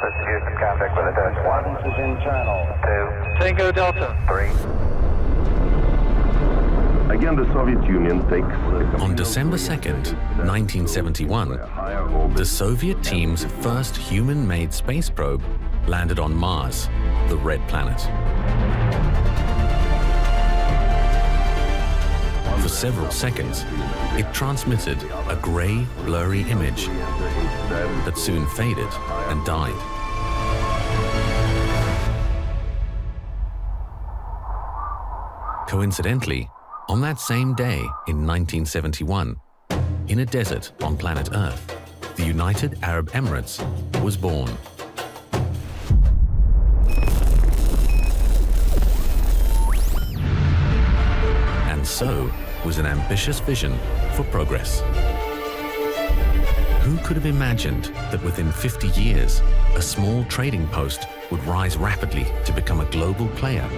Let's use some contact with a Dash 1. This is internal. 2. Tango Delta. 3. Again, the Soviet Union takes... On December 2nd, 1971, the Soviet team's first human-made space probe landed on Mars, the red planet. For several seconds, it transmitted a grey, blurry image that soon faded and died. Coincidentally, on that same day in 1971, in a desert on planet Earth, the United Arab Emirates was born. And so was an ambitious vision for progress. Who could have imagined that within 50 years, a small trading post would rise rapidly to become a global player,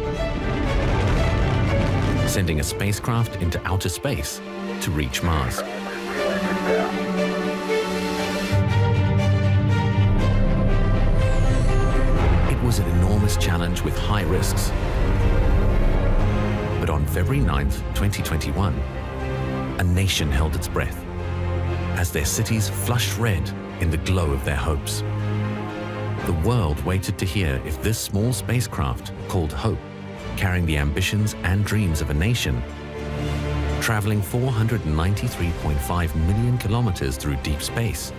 sending a spacecraft into outer space to reach Mars? It was an enormous challenge with high risks. But on February 9th, 2021, a nation held its breath as their cities flushed red in the glow of their hopes. The world waited to hear if this small spacecraft, called Hope, carrying the ambitions and dreams of a nation, traveling 493.5 million kilometers through deep space,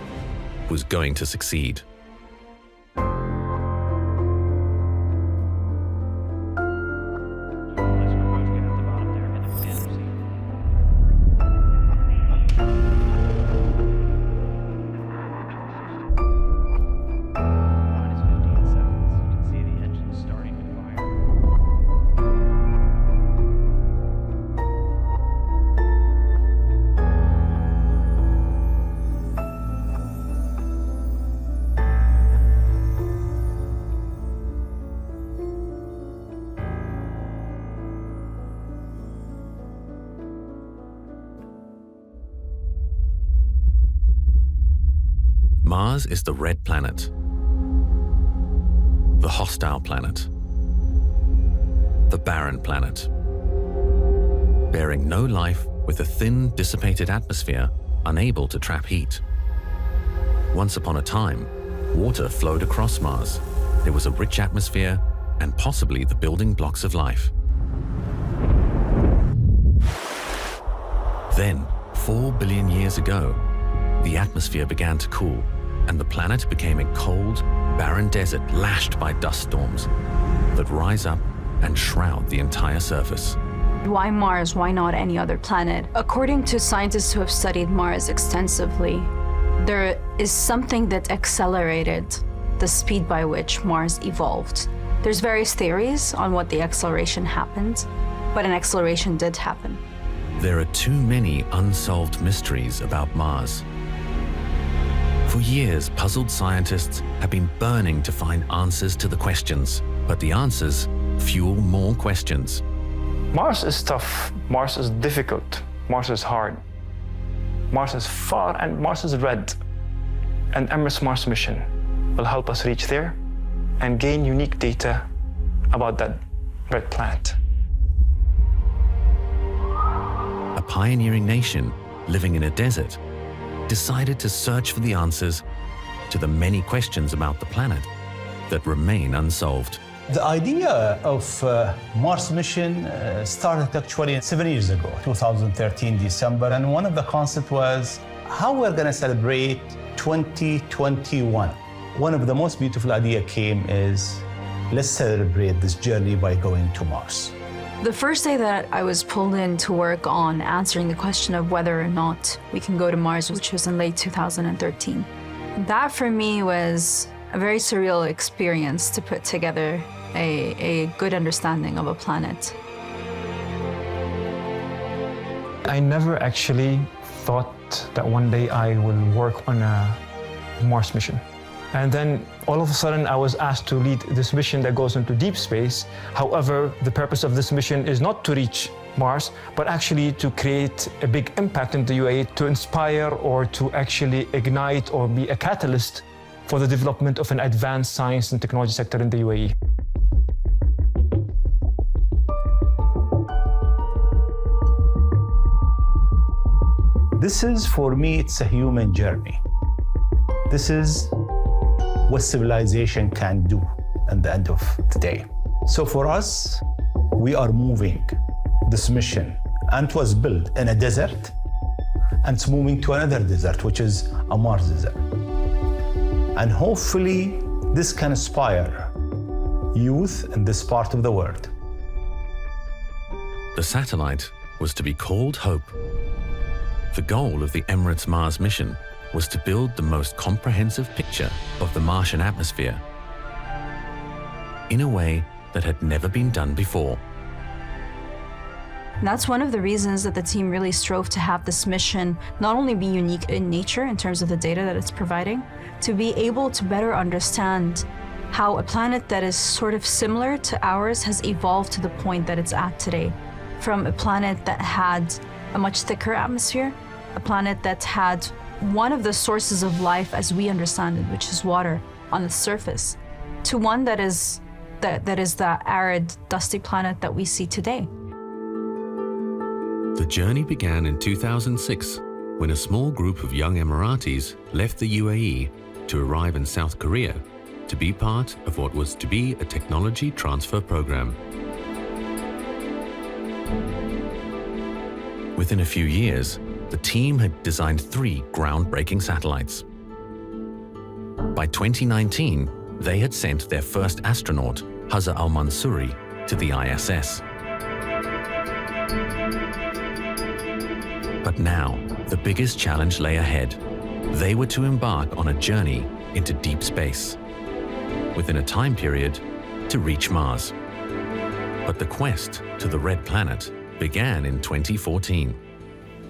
was going to succeed. Mars is the red planet, the hostile planet, the barren planet, bearing no life with a thin, dissipated atmosphere unable to trap heat. Once upon a time, water flowed across Mars. There was a rich atmosphere and possibly the building blocks of life. Then, 4 billion years ago, the atmosphere began to cool, and the planet became a cold, barren desert lashed by dust storms that rise up and shroud the entire surface. Why Mars? Why not any other planet? According to scientists who have studied Mars extensively, there is something that accelerated the speed by which Mars evolved. There's various theories on what the acceleration happened, but an acceleration did happen. There are too many unsolved mysteries about Mars. For years, puzzled scientists have been burning to find answers to the questions, but the answers fuel more questions. Mars is tough, Mars is difficult, Mars is hard. Mars is far and Mars is red. An Emirates Mars mission will help us reach there and gain unique data about that red planet. A pioneering nation living in a desert decided to search for the answers to the many questions about the planet that remain unsolved. The idea of Mars mission started actually 7 years ago, 2013 December, and one of the concepts was how we're going to celebrate 2021. One of the most beautiful ideas came is, let's celebrate this journey by going to Mars. The first day that I was pulled in to work on answering the question of whether or not we can go to Mars, which was in late 2013, that for me was a very surreal experience to put together a good understanding of a planet. I never actually thought that one day I will work on a Mars mission. And then all of a sudden I was asked to lead this mission that goes into deep space. However, the purpose of this mission is not to reach Mars, but actually to create a big impact in the UAE, to inspire or to actually ignite or be a catalyst for the development of an advanced science and technology sector in the UAE. This is, for me, it's a human journey. This is what civilization can do at the end of the day. So for us, we are moving this mission, and it was built in a desert, and it's moving to another desert, which is a Mars desert. And hopefully, this can inspire youth in this part of the world. The satellite was to be called Hope. The goal of the Emirates Mars mission was to build the most comprehensive picture of the Martian atmosphere in a way that had never been done before. And that's one of the reasons that the team really strove to have this mission not only be unique in nature in terms of the data that it's providing, to be able to better understand how a planet that is sort of similar to ours has evolved to the point that it's at today. From a planet that had a much thicker atmosphere, a planet that had one of the sources of life as we understand it, which is water on the surface, to one that is the arid, dusty planet that we see today. The journey began in 2006 when a small group of young Emiratis left the UAE to arrive in South Korea to be part of what was to be a technology transfer program. Within a few years, the team had designed 3 groundbreaking satellites. By 2019, they had sent their first astronaut, Hazza al-Mansouri, to the ISS. But now, the biggest challenge lay ahead. They were to embark on a journey into deep space, within a time period to reach Mars. But the quest to the Red Planet began in 2014.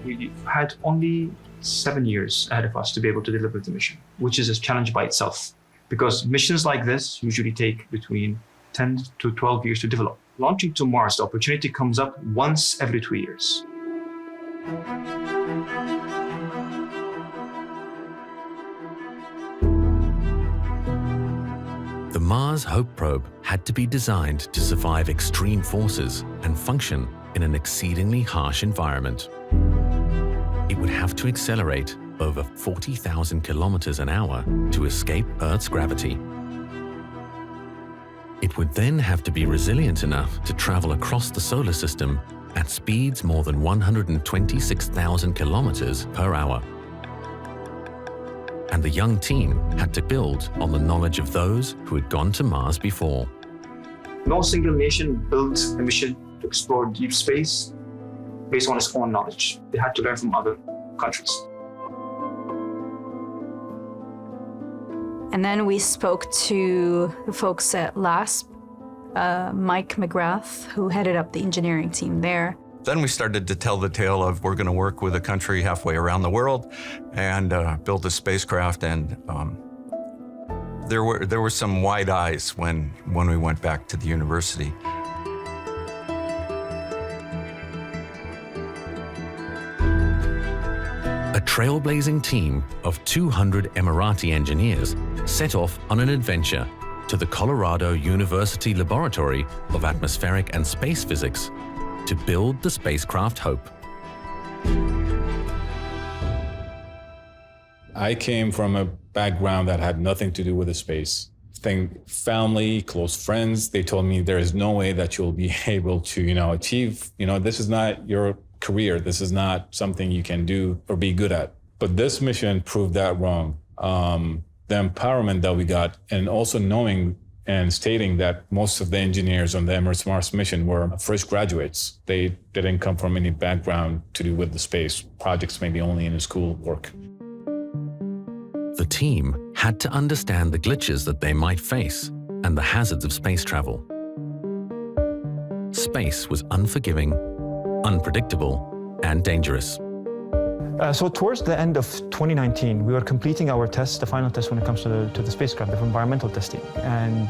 We had only 7 years ahead of us to be able to deliver the mission, which is a challenge by itself, because missions like this usually take between 10 to 12 years to develop. Launching to Mars, the opportunity comes up once every 2 years. The Mars Hope probe had to be designed to survive extreme forces and function in an exceedingly harsh environment. It would have to accelerate over 40,000 kilometers an hour to escape Earth's gravity. It would then have to be resilient enough to travel across the solar system at speeds more than 126,000 kilometers per hour. And the young team had to build on the knowledge of those who had gone to Mars before. No single nation built a mission to explore deep space based on its own knowledge. They had to learn from other countries. And then we spoke to the folks at LASP, Mike McGrath, who headed up the engineering team there. Then we started to tell the tale of we're going to work with a country halfway around the world and build a spacecraft. And there were some wide eyes when we went back to the university. A trailblazing team of 200 Emirati engineers set off on an adventure to the Colorado University Laboratory of Atmospheric and Space Physics to build the spacecraft Hope. I came from a background that had nothing to do with the space. Family, close friends, they told me there is no way that you'll be able to, achieve, this is not your career. This is not something you can do or be good at. But this mission proved that wrong. The empowerment that we got, and also knowing and stating that most of the engineers on the Emirates Mars mission were fresh graduates. They didn't come from any background to do with the space projects, maybe only in school work. The team had to understand the glitches that they might face and the hazards of space travel. Space was unforgiving, unpredictable, and dangerous. So towards the end of 2019, we were completing our tests, the final test when it comes to the spacecraft, the environmental testing. And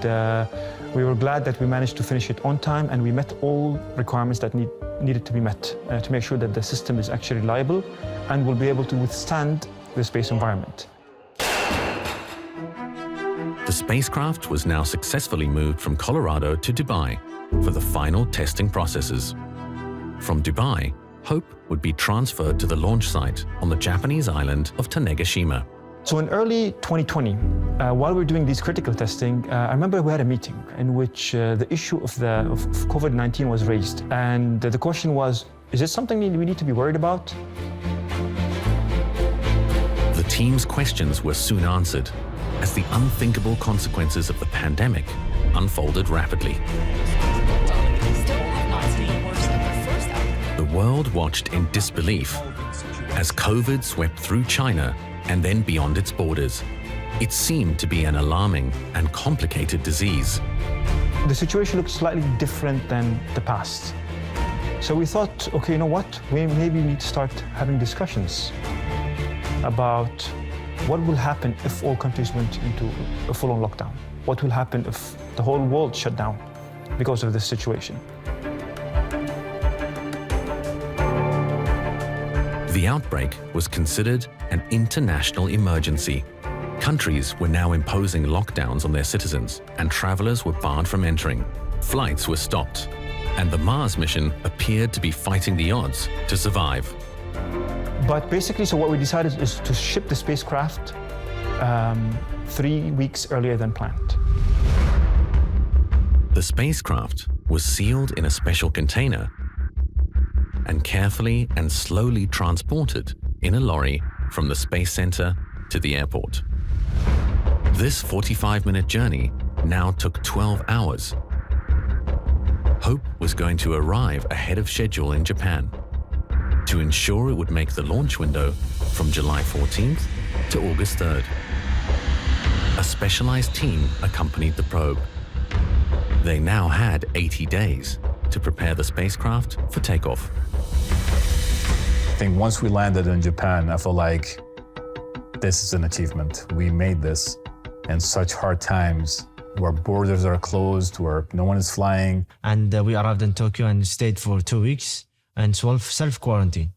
we were glad that we managed to finish it on time, and we met all requirements that needed to be met to make sure that the system is actually reliable and will be able to withstand the space environment. The spacecraft was now successfully moved from Colorado to Dubai for the final testing processes. From Dubai, Hope would be transferred to the launch site on the Japanese island of Tanegashima. So in early 2020, while we were doing these critical testing, I remember we had a meeting in which the issue of COVID-19 was raised. And the question was, is this something we need to be worried about? The team's questions were soon answered as the unthinkable consequences of the pandemic unfolded rapidly. The world watched in disbelief as COVID swept through China and then beyond its borders. It seemed to be an alarming and complicated disease. The situation looked slightly different than the past. So we thought, okay, you know what? We maybe need to start having discussions about what will happen if all countries went into a full-on lockdown. What will happen if the whole world shut down because of this situation? The outbreak was considered an international emergency. Countries were now imposing lockdowns on their citizens, and travelers were barred from entering. Flights were stopped, and the Mars mission appeared to be fighting the odds to survive. But basically, so what we decided is to ship the spacecraft 3 weeks earlier than planned. The spacecraft was sealed in a special container and carefully and slowly transported in a lorry from the Space Center to the airport. This 45-minute journey now took 12 hours. Hope was going to arrive ahead of schedule in Japan to ensure it would make the launch window from July 14th to August 3rd. A specialized team accompanied the probe. They now had 80 days to prepare the spacecraft for takeoff. I think once we landed in Japan, I felt like this is an achievement. We made this in such hard times where borders are closed, where no one is flying. And we arrived in Tokyo and stayed for 2 weeks and self-quarantine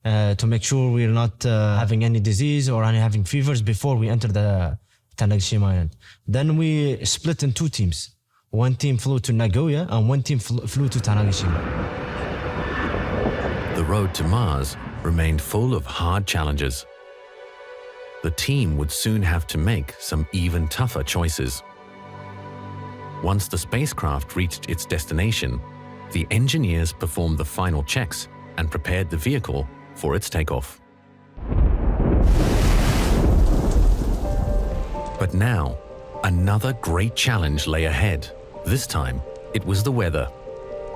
to make sure we're not having any disease or having fevers before we enter the Tanegashima Island. Then we split in 2 teams. One team flew to Nagoya and one team flew to Tanegashima. The road to Mars remained full of hard challenges. The team would soon have to make some even tougher choices. Once the spacecraft reached its destination, the engineers performed the final checks and prepared the vehicle for its takeoff. But now, another great challenge lay ahead. This time, it was the weather.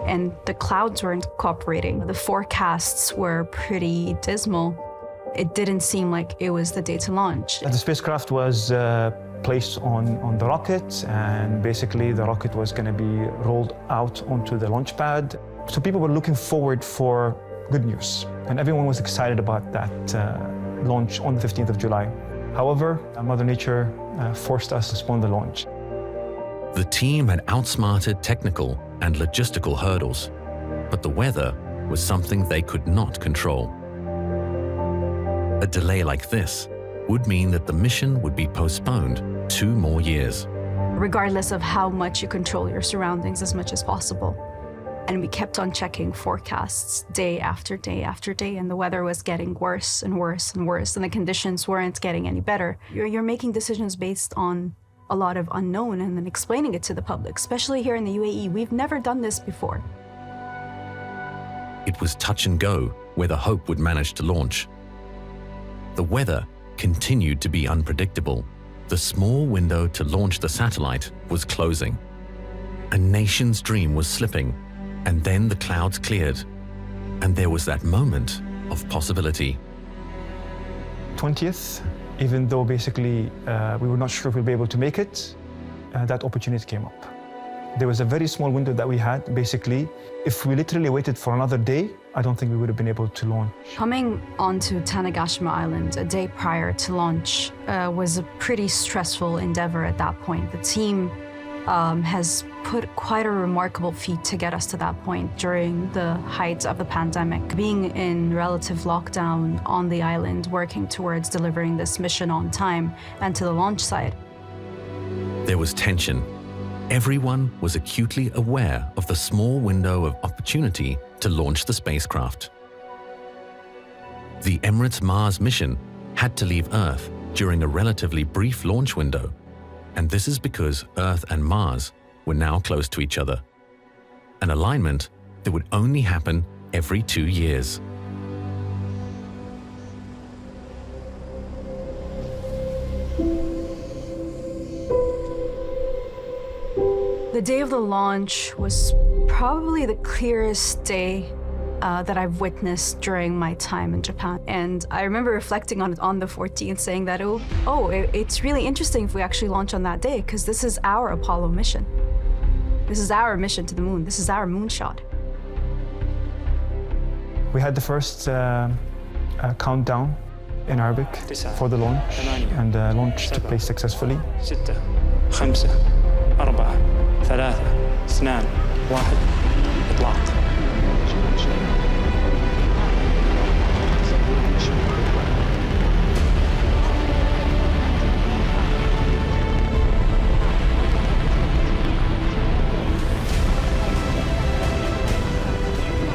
And the clouds weren't cooperating. The forecasts were pretty dismal. It didn't seem like it was the day to launch. The spacecraft was placed on the rocket, and basically the rocket was going to be rolled out onto the launch pad. So people were looking forward for good news, and everyone was excited about that launch on the 15th of July. However, Mother Nature forced us to postpone the launch. The team had outsmarted technical and logistical hurdles, but the weather was something they could not control. A delay like this would mean that the mission would be postponed 2 more years. Regardless of how much you control your surroundings as much as possible. And we kept on checking forecasts day after day after day, and the weather was getting worse and worse and worse, and the conditions weren't getting any better. You're making decisions based on a lot of unknown and then explaining it to the public, especially here in the UAE. We've never done this before. It was touch and go whether Hope would manage to launch. The weather continued to be unpredictable. The small window to launch the satellite was closing. A nation's dream was slipping, and then the clouds cleared, and there was that moment of possibility. 20th, even though basically we were not sure if we'll be able to make it, that opportunity came up. There was a very small window that we had. Basically, if we literally waited for another day, I don't think we would have been able to launch. Coming onto Tanegashima Island a day prior to launch was a pretty stressful endeavor at that point. The team has put quite a remarkable feat to get us to that point during the height of the pandemic. Being in relative lockdown on the island, working towards delivering this mission on time and to the launch site. There was tension. Everyone was acutely aware of the small window of opportunity to launch the spacecraft. The Emirates Mars mission had to leave Earth during a relatively brief launch window, and this is because Earth and Mars were now close to each other, an alignment that would only happen every 2 years. The day of the launch was probably the clearest day that I've witnessed during my time in Japan. And I remember reflecting on it on the 14th, saying that, it's really interesting if we actually launch on that day, because this is our Apollo mission. This is our mission to the moon. This is our moonshot. We had the first countdown in Arabic for the launch, and the launch took place successfully. 6 5 4 3 2 1 إطلاق.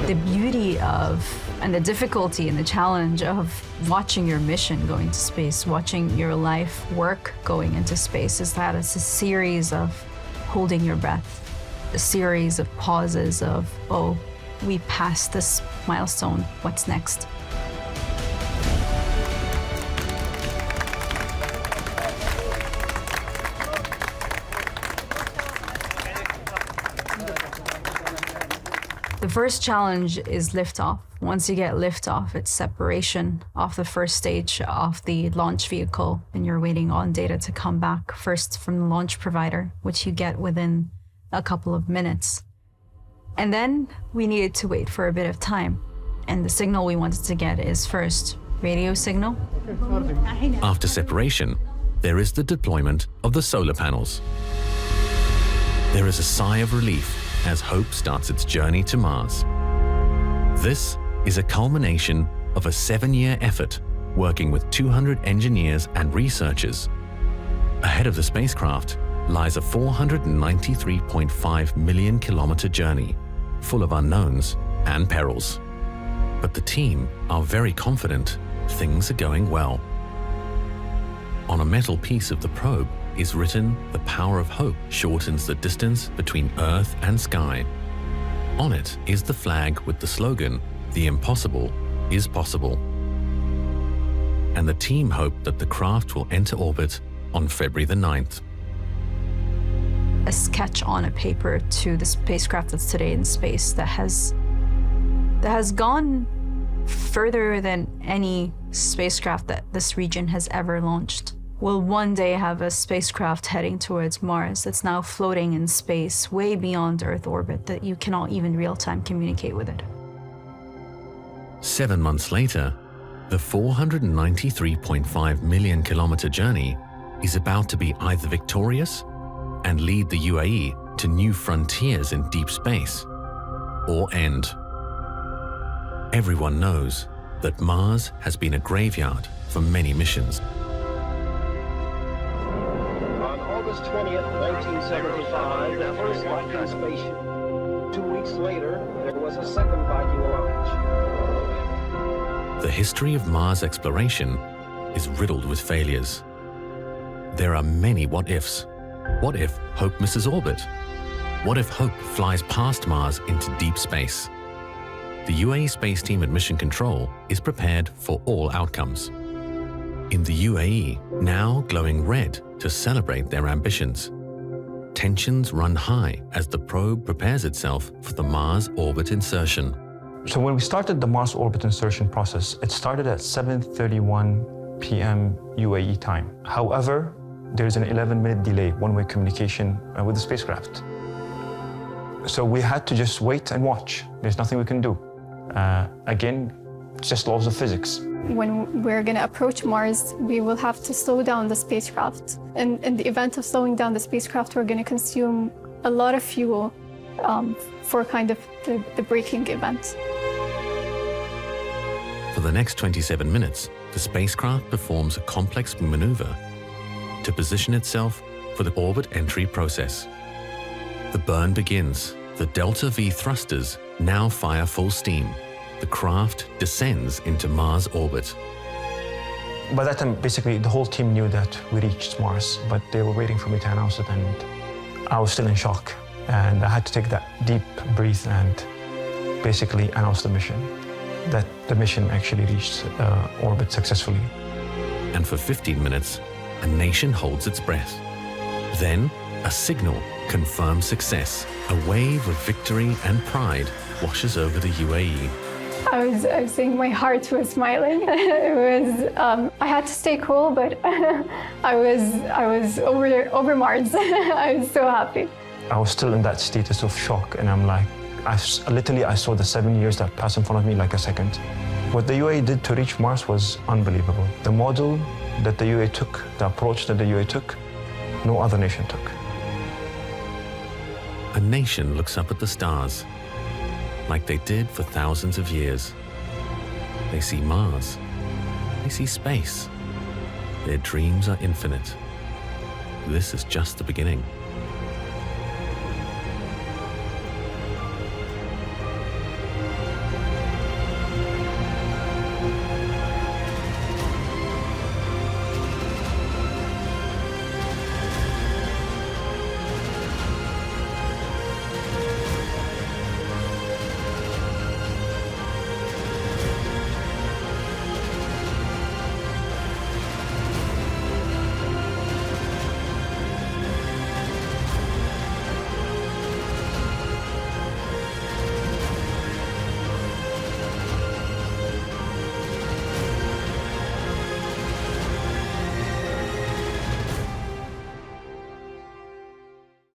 The beauty of, and the difficulty and the challenge of watching your mission go into space, watching your life work going into space, is that it's a series of holding your breath, a series of pauses of, we passed this milestone, what's next? The first challenge is liftoff. Once you get liftoff, it's separation off the first stage of the launch vehicle, and you're waiting on data to come back, first from the launch provider, which you get within a couple of minutes. And then we needed to wait for a bit of time. And the signal we wanted to get is first radio signal. After separation, there is the deployment of the solar panels. There is a sigh of relief as Hope starts its journey to Mars. This is a culmination of a 7-year effort working with 200 engineers and researchers. Ahead of the spacecraft lies a 493.5 million kilometer journey, full of unknowns and perils. But the team are very confident things are going well. On a metal piece of the probe is written, "The power of hope shortens the distance between Earth and sky." On it is the flag with the slogan, "The impossible is possible." And the team hope that the craft will enter orbit on February the 9th. A sketch on a paper to the spacecraft that's today in space that has gone further than any spacecraft that this region has ever launched. Will one day have a spacecraft heading towards Mars that's now floating in space way beyond Earth orbit that you cannot even real-time communicate with it. 7 months later, the 493.5 million kilometer journey is about to be either victorious and lead the UAE to new frontiers in deep space, or end. Everyone knows that Mars has been a graveyard for many missions. On August 20th, 1975, the first Viking spaceship. 2 weeks later, there was a second Viking launch. The history of Mars exploration is riddled with failures. There are many what-ifs. What if Hope misses orbit? What if Hope flies past Mars into deep space? The UAE Space Team at Mission Control is prepared for all outcomes. In the UAE, now glowing red to celebrate their ambitions. Tensions run high as the probe prepares itself for the Mars orbit insertion. So when we started the Mars orbit insertion process, it started at 7:31 p.m. UAE time. However, there's an 11-minute delay, one-way communication with the spacecraft. So we had to just wait and watch. There's nothing we can do. Again, it's just laws of physics. When we're going to approach Mars, we will have to slow down the spacecraft. And in the event of slowing down the spacecraft, we're going to consume a lot of fuel for kind of the braking event. For the next 27 minutes, the spacecraft performs a complex maneuver to position itself for the orbit entry process. The burn begins. The Delta V thrusters now fire full steam. The craft descends into Mars orbit. By that time, basically, the whole team knew that we reached Mars, but they were waiting for me to announce it, and I was still in shock. And I had to take that deep breath and basically announce the mission, that the mission actually reached orbit successfully. And for 15 minutes, a nation holds its breath. Then, a signal confirms success. A wave of victory and pride washes over the UAE. I was saying my heart was smiling. It was, I had to stay cool, but I was over Mars. I was so happy. I was still in that status of shock, and I'm like, I saw the 7 years that passed in front of me like a second. What the UAE did to reach Mars was unbelievable. The model that the UAE took, the approach that the UAE took, no other nation took. A nation looks up at the stars, like they did for thousands of years. They see Mars. They see space. Their dreams are infinite. This is just the beginning.